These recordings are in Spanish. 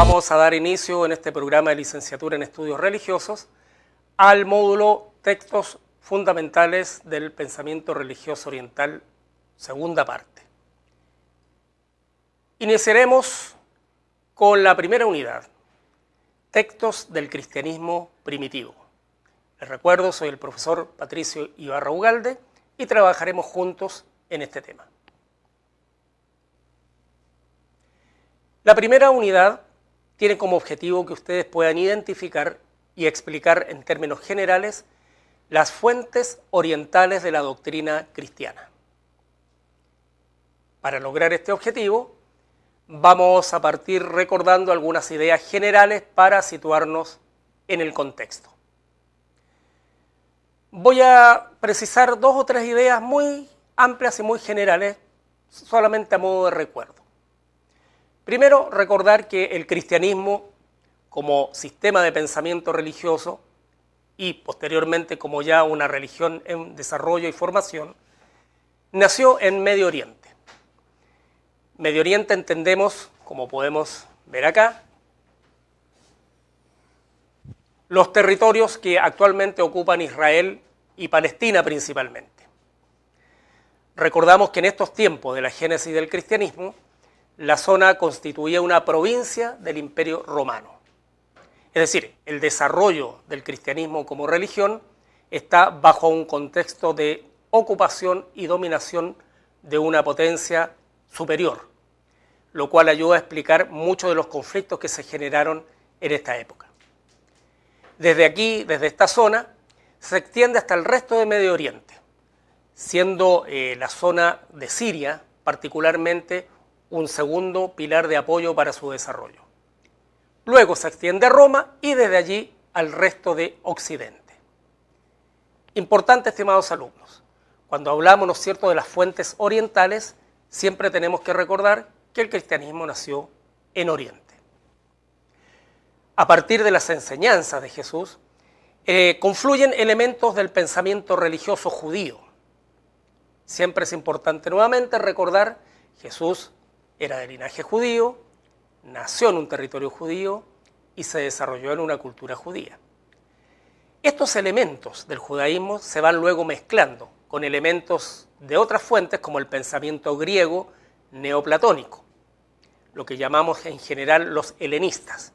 Vamos a dar inicio en este programa de licenciatura en estudios religiosos al módulo Textos fundamentales del pensamiento religioso oriental, segunda parte. Iniciaremos con la primera unidad, Textos del cristianismo primitivo. Les recuerdo, soy el profesor Patricio Ibarra Ugalde y trabajaremos juntos en este tema. La primera unidad tiene como objetivo que ustedes puedan identificar y explicar en términos generales las fuentes orientales de la doctrina cristiana. Para lograr este objetivo, vamos a partir recordando algunas ideas generales para situarnos en el contexto. Voy a precisar dos o tres ideas muy amplias y muy generales, solamente a modo de recuerdo. Primero, recordar que el cristianismo, como sistema de pensamiento religioso y posteriormente como ya una religión en desarrollo y formación, nació en Medio Oriente. Medio Oriente entendemos, como podemos ver acá, los territorios que actualmente ocupan Israel y Palestina principalmente. Recordamos que en estos tiempos de la génesis del cristianismo, la zona constituía una provincia del Imperio Romano. Es decir, el desarrollo del cristianismo como religión está bajo un contexto de ocupación y dominación de una potencia superior, lo cual ayuda a explicar muchos de los conflictos que se generaron en esta época. Desde aquí, desde esta zona, se extiende hasta el resto de Medio Oriente, siendo la zona de Siria particularmente un segundo pilar de apoyo para su desarrollo. Luego se extiende a Roma y desde allí al resto de Occidente. Importante, estimados alumnos, cuando hablamos, ¿no es cierto?, de las fuentes orientales, siempre tenemos que recordar que el cristianismo nació en Oriente. A partir de las enseñanzas de Jesús, confluyen elementos del pensamiento religioso judío. Siempre es importante nuevamente recordar que Jesús era de linaje judío, nació en un territorio judío y se desarrolló en una cultura judía. Estos elementos del judaísmo se van luego mezclando con elementos de otras fuentes como el pensamiento griego neoplatónico, lo que llamamos en general los helenistas,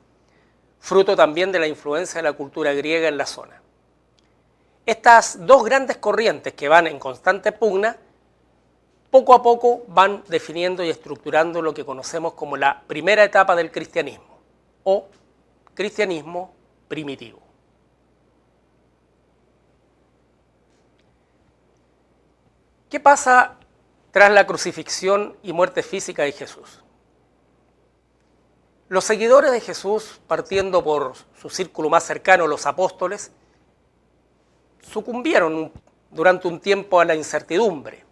fruto también de la influencia de la cultura griega en la zona. Estas dos grandes corrientes que van en constante pugna, poco a poco van definiendo y estructurando lo que conocemos como la primera etapa del cristianismo, o cristianismo primitivo. ¿Qué pasa tras la crucifixión y muerte física de Jesús? Los seguidores de Jesús, partiendo por su círculo más cercano, los apóstoles, sucumbieron durante un tiempo a la incertidumbre,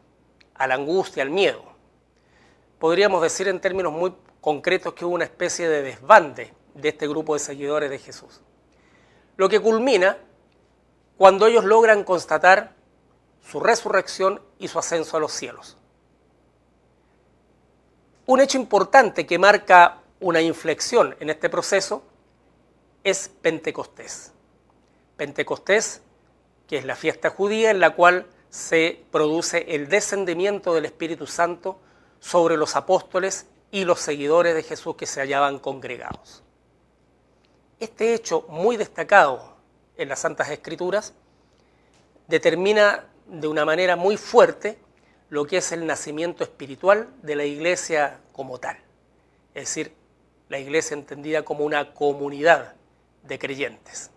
a la angustia, al miedo. Podríamos decir en términos muy concretos que hubo una especie de desbande de este grupo de seguidores de Jesús. Lo que culmina cuando ellos logran constatar su resurrección y su ascenso a los cielos. Un hecho importante que marca una inflexión en este proceso es Pentecostés. Pentecostés, que es la fiesta judía en la cual se produce el descendimiento del Espíritu Santo sobre los apóstoles y los seguidores de Jesús que se hallaban congregados. Este hecho muy destacado en las Santas Escrituras determina de una manera muy fuerte lo que es el nacimiento espiritual de la iglesia como tal, es decir, la iglesia entendida como una comunidad de creyentes.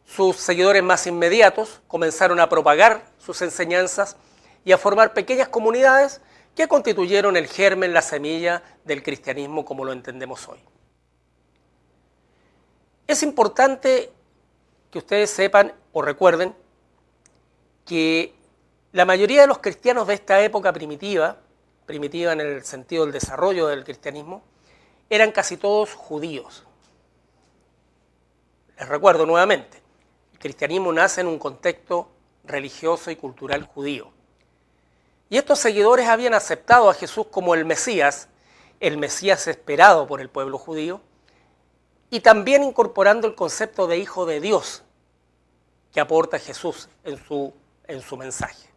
Sus seguidores más inmediatos comenzaron a propagar sus enseñanzas y a formar pequeñas comunidades que constituyeron el germen, la semilla del cristianismo como lo entendemos hoy. Es importante que ustedes sepan o recuerden que la mayoría de los cristianos de esta época primitiva en el sentido del desarrollo del cristianismo, eran casi todos judíos. Les recuerdo nuevamente, el cristianismo nace en un contexto religioso y cultural judío. Y estos seguidores habían aceptado a Jesús como el Mesías el Mesías esperado por el pueblo judío, y también incorporando el concepto de hijo de Dios que aporta Jesús en su mensaje.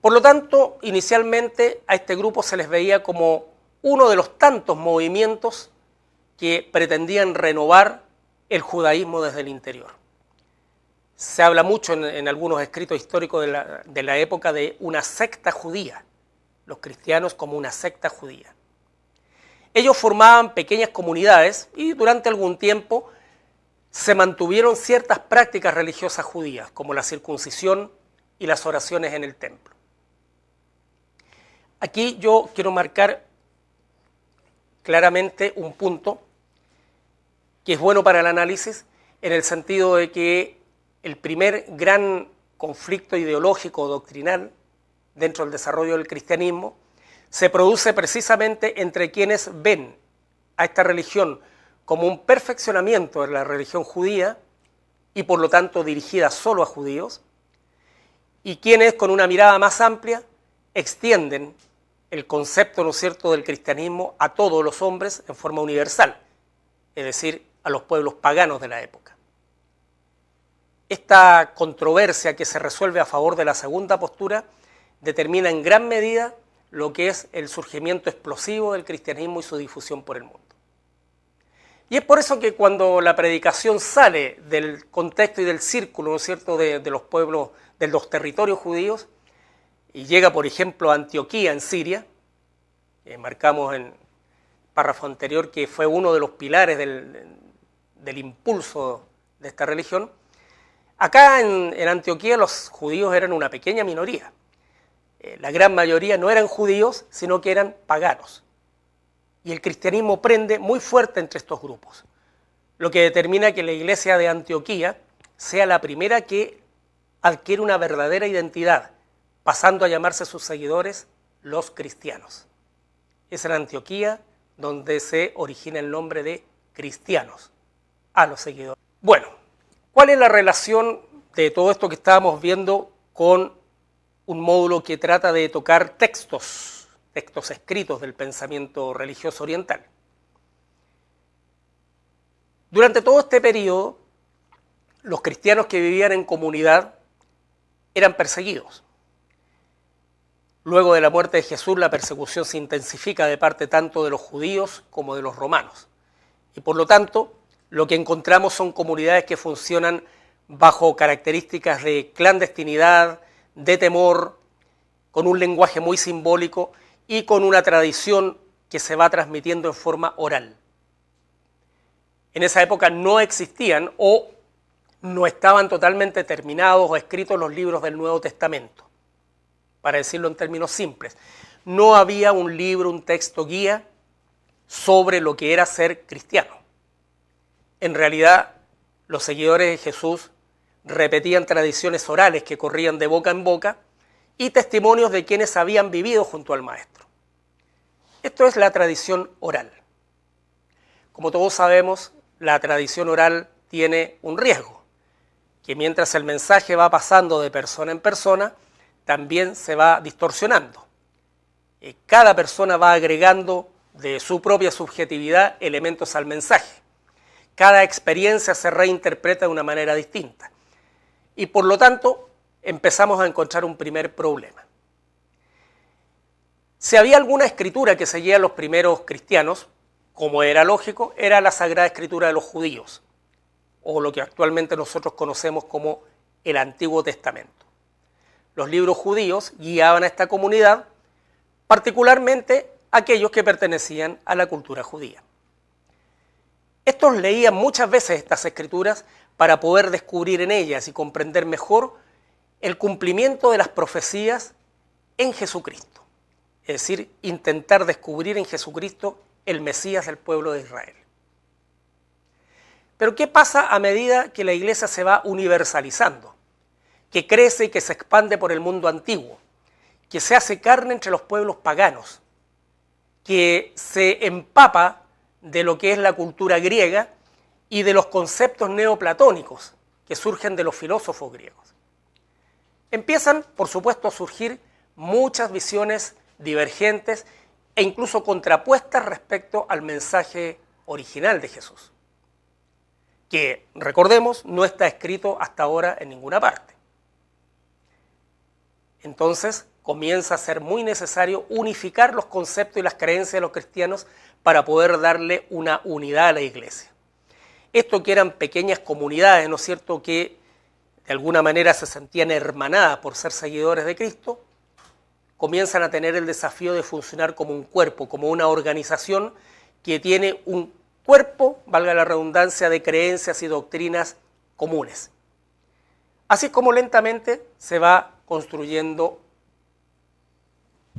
Por lo tanto, inicialmente a este grupo se les veía como uno de los tantos movimientos que pretendían renovar el judaísmo desde el interior. Se habla mucho en algunos escritos históricos de la época de una secta judía, los cristianos como una secta judía. Ellos formaban pequeñas comunidades y durante algún tiempo se mantuvieron ciertas prácticas religiosas judías, como la circuncisión y las oraciones en el templo. Aquí yo quiero marcar claramente un punto que es bueno para el análisis, en el sentido de que el primer gran conflicto ideológico o doctrinal dentro del desarrollo del cristianismo se produce precisamente entre quienes ven a esta religión como un perfeccionamiento de la religión judía y por lo tanto dirigida solo a judíos, y quienes con una mirada más amplia extienden el concepto, ¿no es cierto?, del cristianismo a todos los hombres en forma universal, es decir, a los pueblos paganos de la época. Esta controversia que se resuelve a favor de la segunda postura determina en gran medida lo que es el surgimiento explosivo del cristianismo y su difusión por el mundo. Y es por eso que cuando la predicación sale del contexto y del círculo, ¿no es cierto?, de los pueblos, de los territorios judíos, y llega, por ejemplo, a Antioquía, en Siria, marcamos en el párrafo anterior que fue uno de los pilares del impulso de esta religión. Acá en Antioquía los judíos eran una pequeña minoría. La gran mayoría no eran judíos, sino que eran paganos. Y el cristianismo prende muy fuerte entre estos grupos, lo que determina que la iglesia de Antioquía sea la primera que adquiere una verdadera identidad, pasando a llamarse sus seguidores los cristianos. Es en Antioquía donde se origina el nombre de cristianos a los seguidores. Bueno, ¿cuál es la relación de todo esto que estábamos viendo con un módulo que trata de tocar textos escritos del pensamiento religioso oriental? Durante todo este periodo, los cristianos que vivían en comunidad eran perseguidos. Luego de la muerte de Jesús, la persecución se intensifica de parte tanto de los judíos como de los romanos. Y por lo tanto, lo que encontramos son comunidades que funcionan bajo características de clandestinidad, de temor, con un lenguaje muy simbólico y con una tradición que se va transmitiendo en forma oral. En esa época no existían o no estaban totalmente terminados o escritos los libros del Nuevo Testamento. Para decirlo en términos simples, no había un libro, un texto guía sobre lo que era ser cristiano. En realidad, los seguidores de Jesús repetían tradiciones orales que corrían de boca en boca y testimonios de quienes habían vivido junto al Maestro. Esto es la tradición oral. Como todos sabemos, la tradición oral tiene un riesgo, que mientras el mensaje va pasando de persona en persona, también se va distorsionando. Cada persona va agregando de su propia subjetividad elementos al mensaje. Cada experiencia se reinterpreta de una manera distinta. Y por lo tanto, empezamos a encontrar un primer problema. Si había alguna escritura que seguían los primeros cristianos, como era lógico, era la Sagrada Escritura de los judíos, o lo que actualmente nosotros conocemos como el Antiguo Testamento. Los libros judíos guiaban a esta comunidad, particularmente aquellos que pertenecían a la cultura judía. Estos leían muchas veces estas escrituras para poder descubrir en ellas y comprender mejor el cumplimiento de las profecías en Jesucristo. Es decir, intentar descubrir en Jesucristo el Mesías del pueblo de Israel. Pero ¿qué pasa a medida que la iglesia se va universalizando? Que crece y que se expande por el mundo antiguo, que se hace carne entre los pueblos paganos, que se empapa de lo que es la cultura griega y de los conceptos neoplatónicos que surgen de los filósofos griegos. Empiezan, por supuesto, a surgir muchas visiones divergentes e incluso contrapuestas respecto al mensaje original de Jesús, que, recordemos, no está escrito hasta ahora en ninguna parte. Entonces comienza a ser muy necesario unificar los conceptos y las creencias de los cristianos para poder darle una unidad a la iglesia. Esto que eran pequeñas comunidades, ¿no es cierto?, que de alguna manera se sentían hermanadas por ser seguidores de Cristo, comienzan a tener el desafío de funcionar como un cuerpo, como una organización que tiene un cuerpo, valga la redundancia, de creencias y doctrinas comunes. Así es como lentamente se va construyendo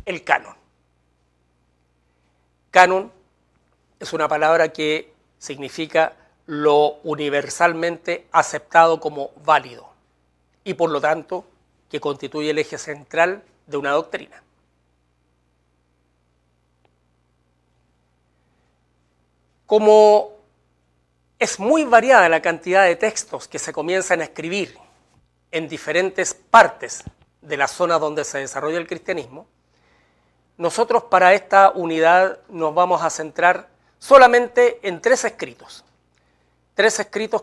el canon. Canon es una palabra que significa lo universalmente aceptado como válido y por lo tanto que constituye el eje central de una doctrina. Como es muy variada la cantidad de textos que se comienzan a escribir en diferentes partes de la zona donde se desarrolla el cristianismo, nosotros para esta unidad nos vamos a centrar solamente en tres escritos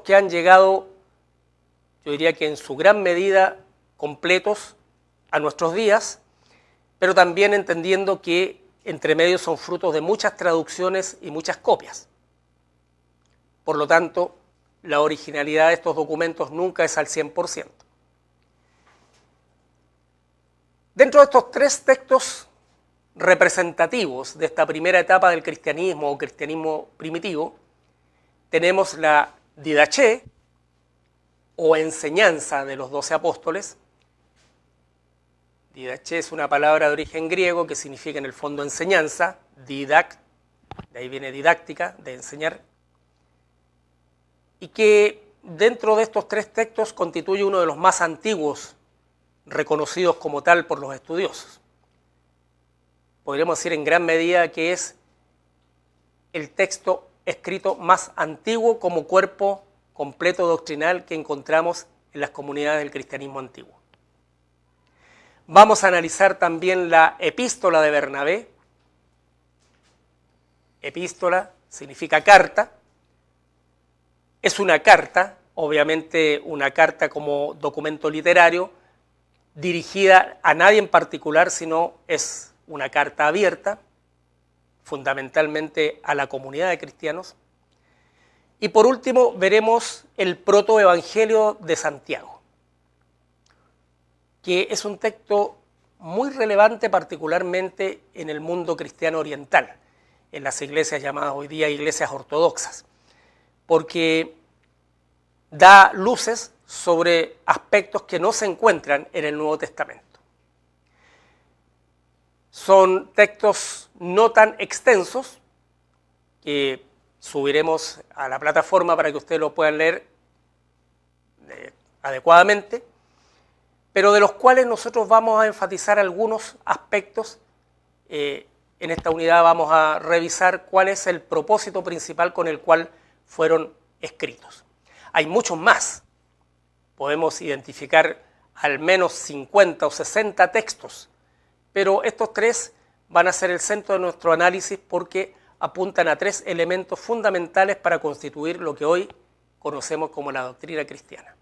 que han llegado, yo diría que en su gran medida, completos a nuestros días, pero también entendiendo que entre medio son frutos de muchas traducciones y muchas copias. Por lo tanto, la originalidad de estos documentos nunca es al 100%. Dentro de estos tres textos representativos de esta primera etapa del cristianismo o cristianismo primitivo, tenemos la Didaché, o enseñanza de los 12 apóstoles. Didaché es una palabra de origen griego que significa en el fondo enseñanza, didact, de ahí viene didáctica, de enseñar, y que dentro de estos tres textos constituye uno de los más antiguos reconocidos como tal por los estudiosos. Podríamos decir en gran medida que es el texto escrito más antiguo como cuerpo completo doctrinal que encontramos en las comunidades del cristianismo antiguo. Vamos a analizar también la epístola de Bernabé. Epístola significa carta. Es una carta, obviamente una carta como documento literario, dirigida a nadie en particular, sino es una carta abierta, fundamentalmente a la comunidad de cristianos. Y por último veremos el protoevangelio de Santiago, que es un texto muy relevante particularmente en el mundo cristiano oriental, en las iglesias llamadas hoy día iglesias ortodoxas, porque da luces sobre aspectos que no se encuentran en el Nuevo Testamento. Son textos no tan extensos, que subiremos a la plataforma para que ustedes lo puedan leer adecuadamente, pero de los cuales nosotros vamos a enfatizar algunos aspectos. En esta unidad vamos a revisar cuál es el propósito principal con el cual fueron escritos. Hay muchos más. Podemos identificar al menos 50 o 60 textos, pero estos tres van a ser el centro de nuestro análisis porque apuntan a tres elementos fundamentales para constituir lo que hoy conocemos como la doctrina cristiana.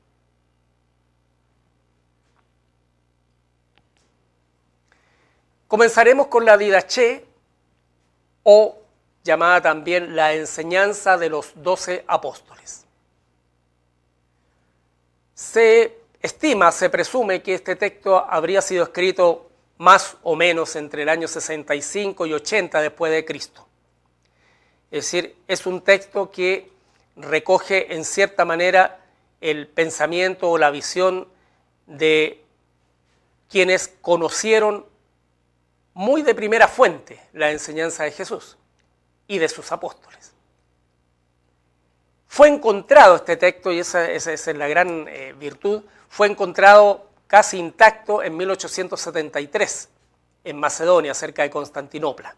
Comenzaremos con la Didaché, o llamada también la enseñanza de los 12 apóstoles. Se estima, se presume que este texto habría sido escrito más o menos entre el año 65 y 80 después de Cristo. Es decir, es un texto que recoge en cierta manera el pensamiento o la visión de quienes conocieron muy de primera fuente la enseñanza de Jesús y de sus apóstoles. Fue encontrado este texto, y esa es la gran virtud, fue encontrado casi intacto en 1873 en Macedonia, cerca de Constantinopla.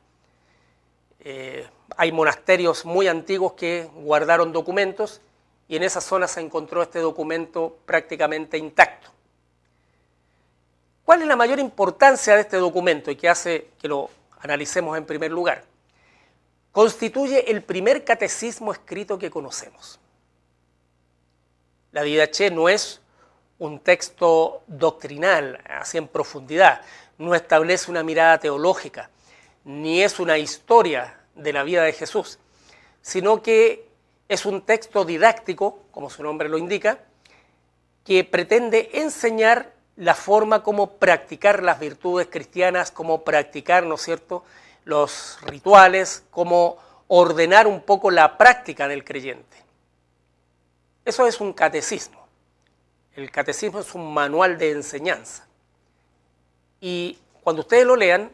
Hay monasterios muy antiguos que guardaron documentos y en esa zona se encontró este documento prácticamente intacto. ¿Cuál es la mayor importancia de este documento y qué hace que lo analicemos en primer lugar, constituye el primer catecismo escrito que conocemos. La Didache no es un texto doctrinal, así en profundidad, no establece una mirada teológica, ni es una historia de la vida de Jesús, sino que es un texto didáctico, como su nombre lo indica, que pretende enseñar la forma como practicar las virtudes cristianas, cómo practicar, ¿no es cierto?, los rituales, cómo ordenar un poco la práctica del creyente. Eso es un catecismo. El catecismo es un manual de enseñanza. Y cuando ustedes lo lean,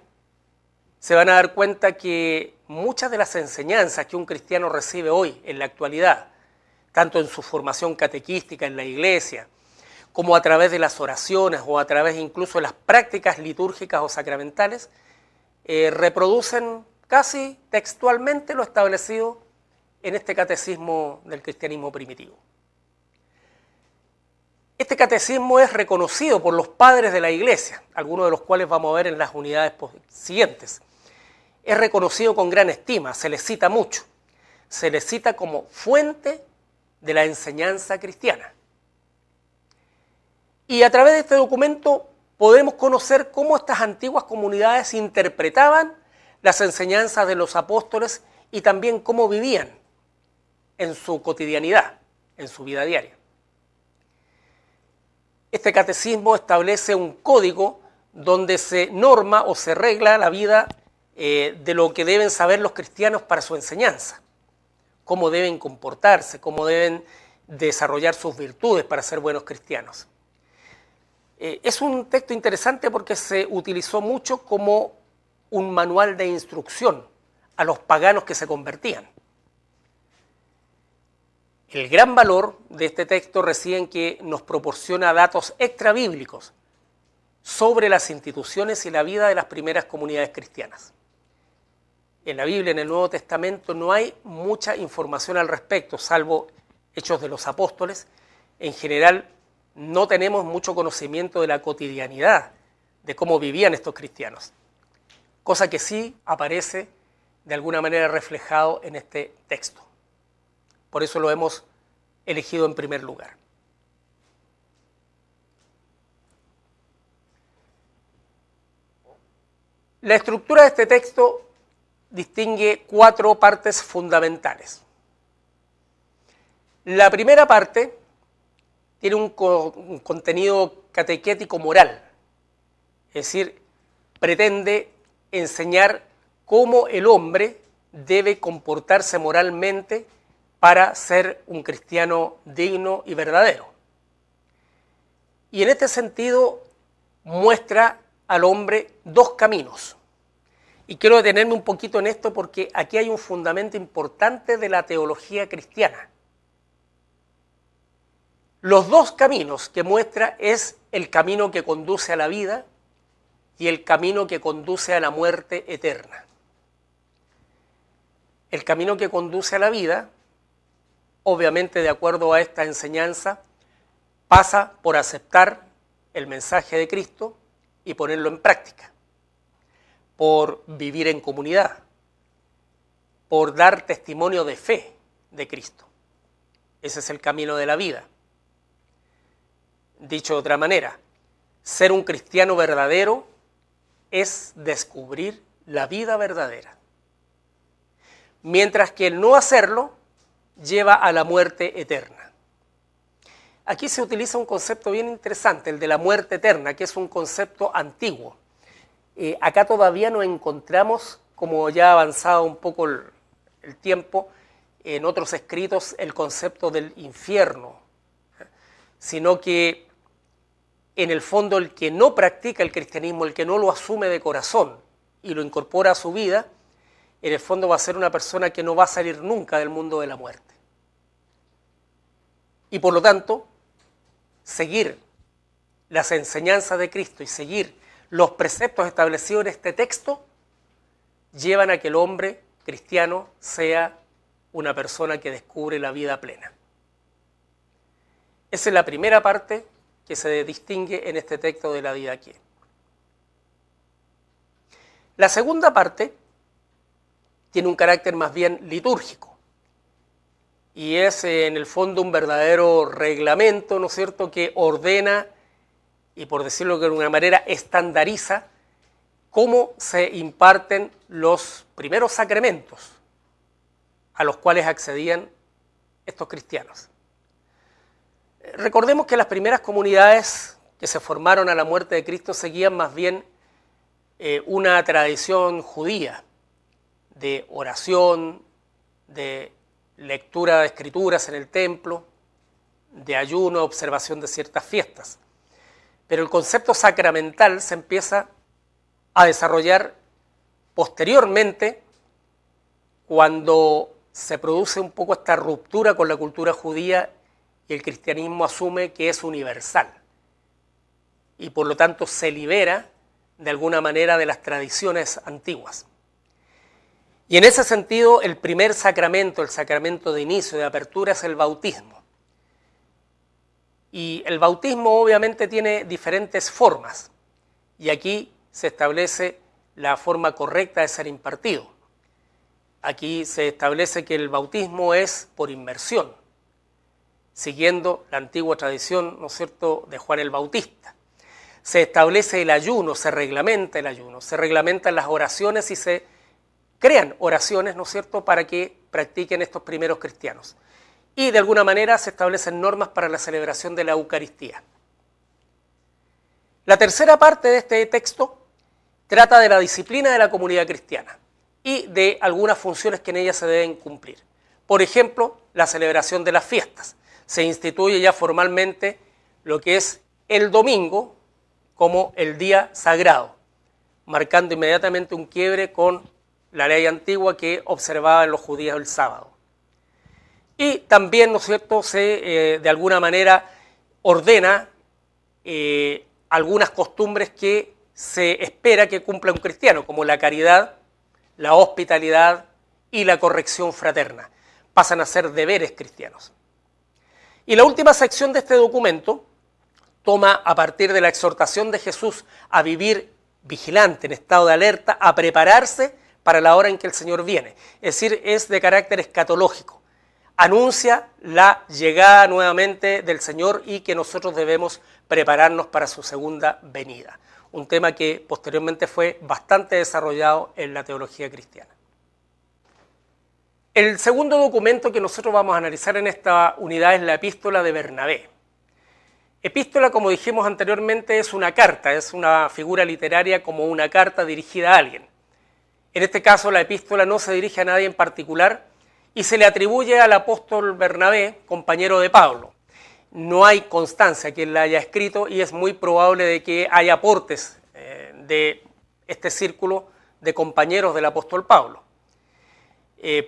se van a dar cuenta que muchas de las enseñanzas que un cristiano recibe hoy, en la actualidad, tanto en su formación catequística en la iglesia, como a través de las oraciones o a través incluso de las prácticas litúrgicas o sacramentales, reproducen casi textualmente lo establecido en este catecismo del cristianismo primitivo. Este catecismo es reconocido por los padres de la iglesia, algunos de los cuales vamos a ver en las unidades siguientes. Es reconocido con gran estima, se le cita mucho, se le cita como fuente de la enseñanza cristiana. Y a través de este documento podemos conocer cómo estas antiguas comunidades interpretaban las enseñanzas de los apóstoles y también cómo vivían en su cotidianidad, en su vida diaria. Este catecismo establece un código donde se norma o se regla la vida de lo que deben saber los cristianos para su enseñanza, cómo deben comportarse, cómo deben desarrollar sus virtudes para ser buenos cristianos. Es un texto interesante porque se utilizó mucho como un manual de instrucción a los paganos que se convertían. El gran valor de este texto reside en que nos proporciona datos extrabíblicos sobre las instituciones y la vida de las primeras comunidades cristianas. En la Biblia, en el Nuevo Testamento, no hay mucha información al respecto, salvo Hechos de los Apóstoles. En general, no tenemos mucho conocimiento de la cotidianidad, de cómo vivían estos cristianos, cosa que sí aparece de alguna manera reflejado en este texto. Por eso lo hemos elegido en primer lugar. La estructura de este texto distingue 4 partes fundamentales. La primera parte tiene un contenido catequético moral, es decir, pretende enseñar cómo el hombre debe comportarse moralmente para ser un cristiano digno y verdadero. Y en este sentido muestra al hombre 2 caminos. Y quiero detenerme un poquito en esto porque aquí hay un fundamento importante de la teología cristiana. Los 2 caminos que muestra es el camino que conduce a la vida y el camino que conduce a la muerte eterna. El camino que conduce a la vida, obviamente de acuerdo a esta enseñanza, pasa por aceptar el mensaje de Cristo y ponerlo en práctica, por vivir en comunidad, por dar testimonio de fe de Cristo. Ese es el camino de la vida. Dicho de otra manera, ser un cristiano verdadero es descubrir la vida verdadera, mientras que el no hacerlo lleva a la muerte eterna. Aquí se utiliza un concepto bien interesante, el de la muerte eterna, que es un concepto antiguo. Acá todavía no encontramos, como ya ha avanzado un poco el tiempo, en otros escritos el concepto del infierno, sino que en el fondo el que no practica el cristianismo, el que no lo asume de corazón y lo incorpora a su vida, en el fondo va a ser una persona que no va a salir nunca del mundo de la muerte. Y por lo tanto, seguir las enseñanzas de Cristo y seguir los preceptos establecidos en este texto llevan a que el hombre cristiano sea una persona que descubre la vida plena. Esa es la primera parte que se distingue en este texto de la Didache. La segunda parte tiene un carácter más bien litúrgico y es en el fondo un verdadero reglamento, ¿no es cierto?, que ordena y, por decirlo de alguna manera, estandariza cómo se imparten los primeros sacramentos a los cuales accedían estos cristianos. Recordemos que las primeras comunidades que se formaron a la muerte de Cristo seguían más bien una tradición judía de oración, de lectura de escrituras en el templo, de ayuno, observación de ciertas fiestas. Pero el concepto sacramental se empieza a desarrollar posteriormente cuando se produce un poco esta ruptura con la cultura judía y el cristianismo asume que es universal y por lo tanto se libera de alguna manera de las tradiciones antiguas. Y en ese sentido el primer sacramento, el sacramento de inicio, de apertura, es el bautismo. Y el bautismo obviamente tiene diferentes formas y aquí se establece la forma correcta de ser impartido. Aquí se establece que el bautismo es por inmersión, siguiendo la antigua tradición, ¿no es cierto?, de Juan el Bautista. Se establece el ayuno, se reglamenta el ayuno, se reglamentan las oraciones y se crean oraciones, ¿no es cierto?, para que practiquen estos primeros cristianos. Y de alguna manera se establecen normas para la celebración de la Eucaristía. La tercera parte de este texto trata de la disciplina de la comunidad cristiana y de algunas funciones que en ella se deben cumplir. Por ejemplo, la celebración de las fiestas. Se instituye ya formalmente lo que es el domingo como el día sagrado, marcando inmediatamente un quiebre con la ley antigua que observaban los judíos el sábado. Y también, ¿no es cierto?, se de alguna manera ordena algunas costumbres que se espera que cumpla un cristiano, como la caridad, la hospitalidad y la corrección fraterna. Pasan a ser deberes cristianos. Y la última sección de este documento toma a partir de la exhortación de Jesús a vivir vigilante, en estado de alerta, a prepararse para la hora en que el Señor viene. Es decir, es de carácter escatológico. Anuncia la llegada nuevamente del Señor y que nosotros debemos prepararnos para su segunda venida. Un tema que posteriormente fue bastante desarrollado en la teología cristiana. El segundo documento que nosotros vamos a analizar en esta unidad es la epístola de Bernabé. Epístola, como dijimos anteriormente, es una carta, es una figura literaria como una carta dirigida a alguien. En este caso, la epístola no se dirige a nadie en particular y se le atribuye al apóstol Bernabé, compañero de Pablo. No hay constancia que él la haya escrito y es muy probable de que haya aportes de este círculo de compañeros del apóstol Pablo.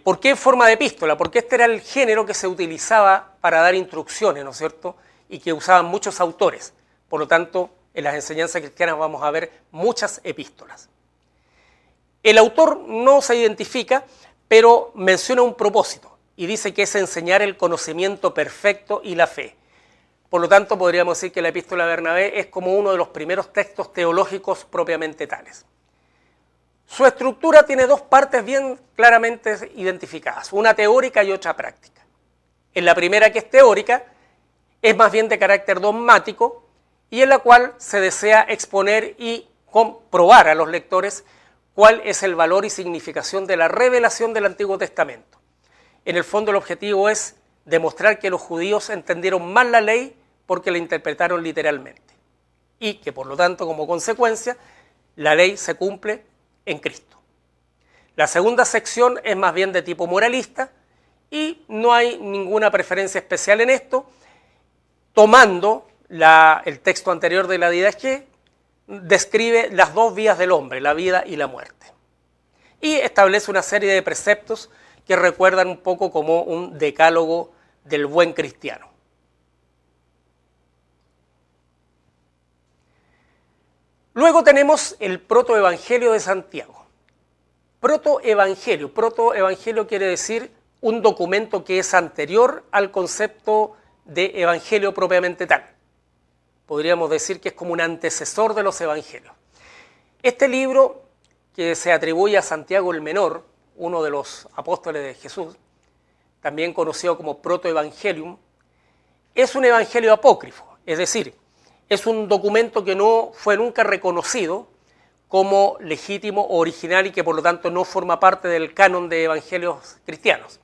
¿Por qué en forma de epístola? Porque este era el género que se utilizaba para dar instrucciones, ¿no es cierto?, y que usaban muchos autores. Por lo tanto, en las enseñanzas cristianas vamos a ver muchas epístolas. El autor no se identifica, pero menciona un propósito y dice que es enseñar el conocimiento perfecto y la fe. Por lo tanto, podríamos decir que la epístola de Bernabé es como uno de los primeros textos teológicos propiamente tales. Su estructura tiene dos partes bien claramente identificadas, una teórica y otra práctica. En la primera, que es teórica, es más bien de carácter dogmático y en la cual se desea exponer y comprobar a los lectores cuál es el valor y significación de la revelación del Antiguo Testamento. En el fondo, el objetivo es demostrar que los judíos entendieron mal la ley porque la interpretaron literalmente y que, por lo tanto, como consecuencia, la ley se cumple en Cristo. La segunda sección es más bien de tipo moralista y no hay ninguna preferencia especial en esto, tomando el texto anterior de la Didaché, describe las dos vías del hombre, la vida y la muerte. Y establece una serie de preceptos que recuerdan un poco como un decálogo del buen cristiano. Luego tenemos el protoevangelio de Santiago. Protoevangelio quiere decir un documento que es anterior al concepto de evangelio propiamente tal. Podríamos decir que es como un antecesor de los evangelios. Este libro que se atribuye a Santiago el Menor, uno de los apóstoles de Jesús, también conocido como Protoevangelium, es un evangelio apócrifo, es decir, es un documento que no fue nunca reconocido como legítimo o original y que por lo tanto no forma parte del canon de evangelios cristianos.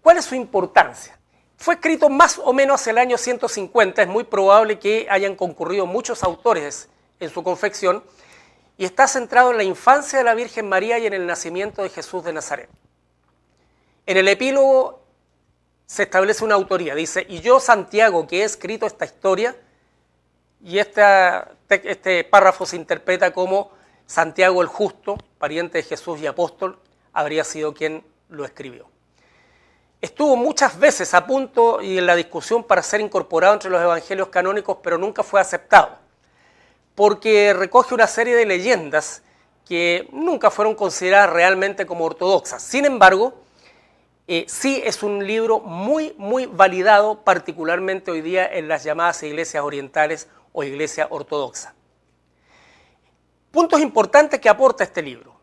¿Cuál es su importancia? Fue escrito más o menos hacia el año 150, es muy probable que hayan concurrido muchos autores en su confección, y está centrado en la infancia de la Virgen María y en el nacimiento de Jesús de Nazaret. En el epílogo se establece una autoría, dice, y yo, Santiago, que he escrito esta historia, y este párrafo se interpreta como Santiago el Justo, pariente de Jesús y apóstol, habría sido quien lo escribió. Estuvo muchas veces a punto y en la discusión para ser incorporado entre los evangelios canónicos, pero nunca fue aceptado, porque recoge una serie de leyendas que nunca fueron consideradas realmente como ortodoxas. Sin embargo, sí es un libro muy validado, particularmente hoy día en las llamadas iglesias orientales o iglesia ortodoxa. Puntos importantes que aporta este libro.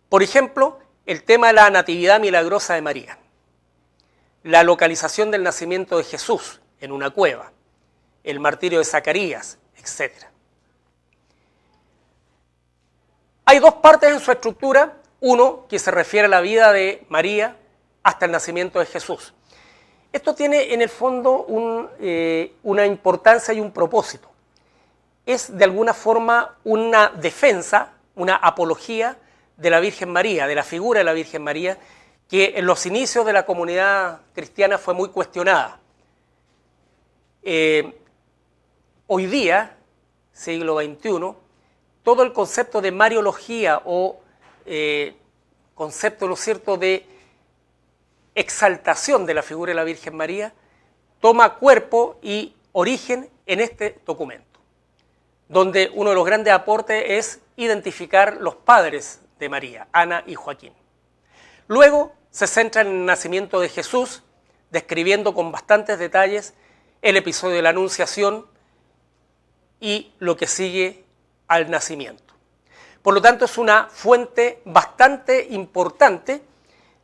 Por ejemplo, el tema de la natividad milagrosa de María, la localización del nacimiento de Jesús en una cueva, el martirio de Zacarías, etc. Hay dos partes en su estructura, uno que se refiere a la vida de María hasta el nacimiento de Jesús. Esto tiene en el fondo una importancia y un propósito. Es de alguna forma una defensa, una apología de la Virgen María, de la figura de la Virgen María, que en los inicios de la comunidad cristiana fue muy cuestionada. Hoy día, siglo XXI, todo el concepto de mariología o concepto, ¿no es cierto?, de exaltación de la figura de la Virgen María, toma cuerpo y origen en este documento, donde uno de los grandes aportes es identificar los padres de María, Ana y Joaquín. Luego se centra en el nacimiento de Jesús, describiendo con bastantes detalles el episodio de la Anunciación y lo que sigue al nacimiento. Por lo tanto, es una fuente bastante importante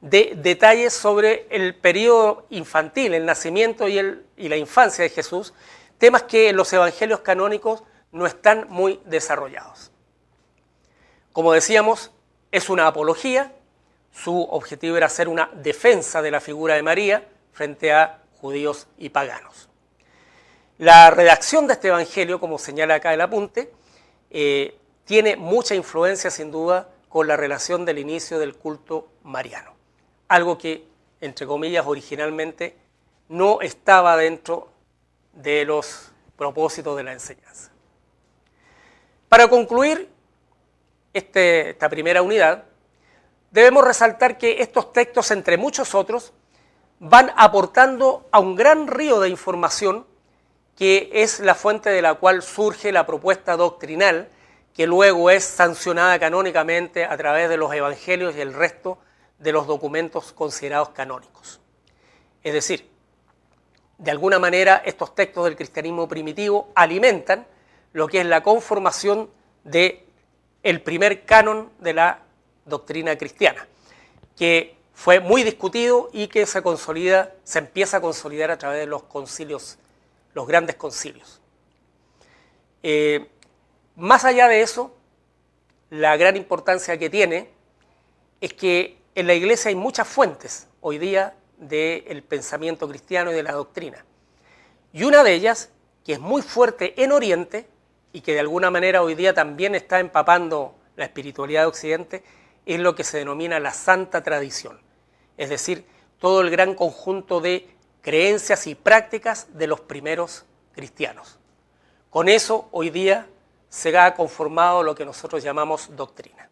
de detalles sobre el periodo infantil, el nacimiento y la infancia de Jesús, temas que en los evangelios canónicos no están muy desarrollados. Como decíamos, es una apología, su objetivo era hacer una defensa de la figura de María frente a judíos y paganos. La redacción de este evangelio, como señala acá el apunte, tiene mucha influencia sin duda con la relación del inicio del culto mariano. Algo que, entre comillas, originalmente no estaba dentro de los propósitos de la enseñanza. Para concluir esta primera unidad, debemos resaltar que estos textos, entre muchos otros, van aportando a un gran río de información que es la fuente de la cual surge la propuesta doctrinal, que luego es sancionada canónicamente a través de los evangelios y el resto de los documentos considerados canónicos. Es decir, de alguna manera estos textos del cristianismo primitivo alimentan lo que es la conformación del primer canon de la doctrina cristiana, que fue muy discutido y que se empieza a consolidar a través de los concilios, los grandes concilios. Más allá de eso, la gran importancia que tiene es que en la Iglesia hay muchas fuentes hoy día del pensamiento cristiano y de la doctrina. Y una de ellas, que es muy fuerte en Oriente y que de alguna manera hoy día también está empapando la espiritualidad de Occidente, es lo que se denomina la Santa Tradición. Es decir, todo el gran conjunto de creencias y prácticas de los primeros cristianos. Con eso hoy día se ha conformado lo que nosotros llamamos doctrina.